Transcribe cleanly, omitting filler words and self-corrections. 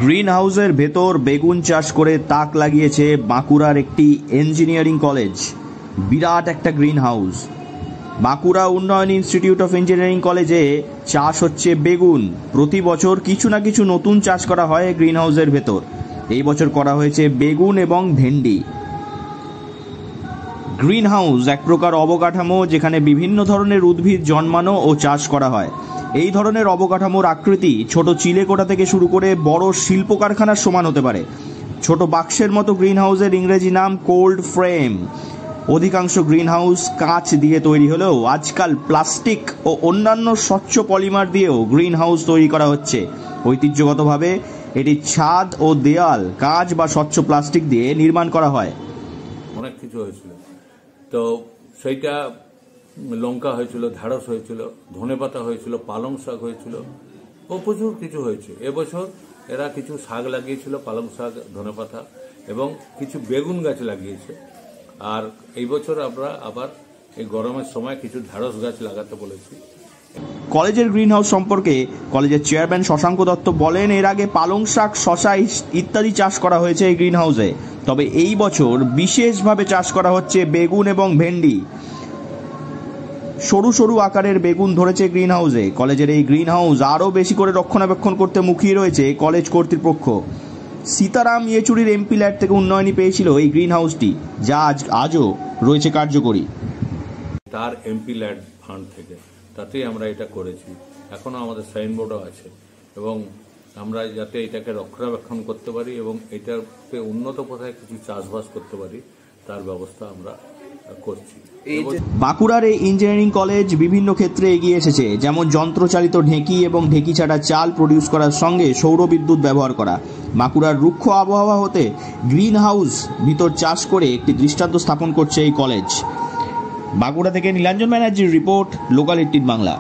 Green হাউসের ভেতর বেগুন চাষ করে তাক লাগিয়েছে বাঁকুড়ার একটি ইঞ্জিনিয়ারিং কলেজ। বিরাট একটা গ্রিন হাউস। বাঁকুড়া উন্নয়ন ইনস্টিটিউট অফ ইঞ্জিনিয়ারিং কলেজে চাষ হচ্ছে বেগুন। প্রতি বছর কিছু না কিছু নতুন চাষ করা হয় গ্রিন হাউসের ভেতর। এই বছর করা হয়েছে বেগুন এবং ভেন্ডি। গ্রিন হাউস এক প্রকার অবকাঠামো যেখানে বিভিন্ন ধরনের উদ্ভিদ জন্মানো ও চাষ করা হয়। এই ধরনের অবকাঠামোর আকৃতি ছোট চিলেকোঠা থেকে শুরু করে বড় শিল্প কারখানার সমান হতে পারে। ছোট বাক্সের মতো গ্রিন হাউসের ইংরেজি নাম কোল্ড ফ্রেম। অধিকাংশ গ্রিন হাউস কাঁচ দিয়ে তৈরি হলেও আজকাল প্লাস্টিক ও অন্যান্য স্বচ্ছ পলিমার দিয়েও গ্রিন হাউস তৈরি করা হচ্ছে। ঐতিহ্যগতভাবে এটি ছাদ ও দেয়াল কাঁচ বা স্বচ্ছ প্লাস্টিক দিয়ে নির্মাণ করা হয়। অনেক কিছু হয়েছিল, তো সেইটা লঙ্কা হয়েছিল, ঢেঁড়স হয়েছিল, ধনেপাতা হয়েছিল, পালং শাক হয়েছিল ও প্রচুর কিছু হয়েছে। এবছর এরা কিছু শাক লাগিয়েছিল, পালং শাক, ধনেপাতা এবং কিছু বেগুন গাছ লাগিয়েছে। আর এই বছর আমরা আবার এই গরমের সময় কিছু ঢেঁড়স গাছ লাগাতে বলেছি। কলেজের গ্রিন হাউস সম্পর্কে কলেজের চেয়ারম্যান শশাঙ্ক দত্ত বলেন, এর আগে পালং শাক, শশা ইত্যাদি চাষ করা হয়েছে এই গ্রিন হাউসে। তবে এই বছর বিশেষভাবে চাষ করা হচ্ছে বেগুন এবং ভেন্ডি। সরু সরু আকারের বেগুন ধরেছে গ্রিন হাউসে। কলেজের এই গ্রিন হাউস আরও বেশি করে রক্ষণাবেক্ষণ করতে মুখিয়ে রয়েছে কলেজ কর্তৃপক্ষ। সীতারাম ইয়েচুরির এমপি ল্যাড থেকে উন্নয়নী পেয়েছিল এই গ্রিন হাউসটি, যা আজও রয়েছে কার্যকরী। তার এমপি ল্যাড ফান্ড থেকে তাতেই আমরা এটা করেছি। এখনও আমাদের সাইনবোর্ডও আছে এবং আমরা যাতে এটাকে রক্ষণাবেক্ষণ করতে পারি এবং এটাকে উন্নত পথায় কিছু চাষবাস করতে পারি তার ব্যবস্থা আমরা করছি। বাঁকুড়ার এই ইঞ্জিনিয়ারিং কলেজ বিভিন্ন ক্ষেত্রে এগিয়ে এসেছে, যেমন যন্ত্রচালিত ঢেঁকি এবং ঢেঁকি ছাড়া চাল প্রডিউস করার সঙ্গে সৌরবিদ্যুৎ ব্যবহার করা। বাঁকুড়ার রুক্ষ আবহাওয়া হতে গ্রিন হাউস ভিতর চাষ করে একটি দৃষ্টান্ত স্থাপন করছে এই কলেজ। বাঁকুড়া থেকে নীলাঞ্জন ব্যানার্জির রিপোর্ট, লোকাল 18 বাংলা।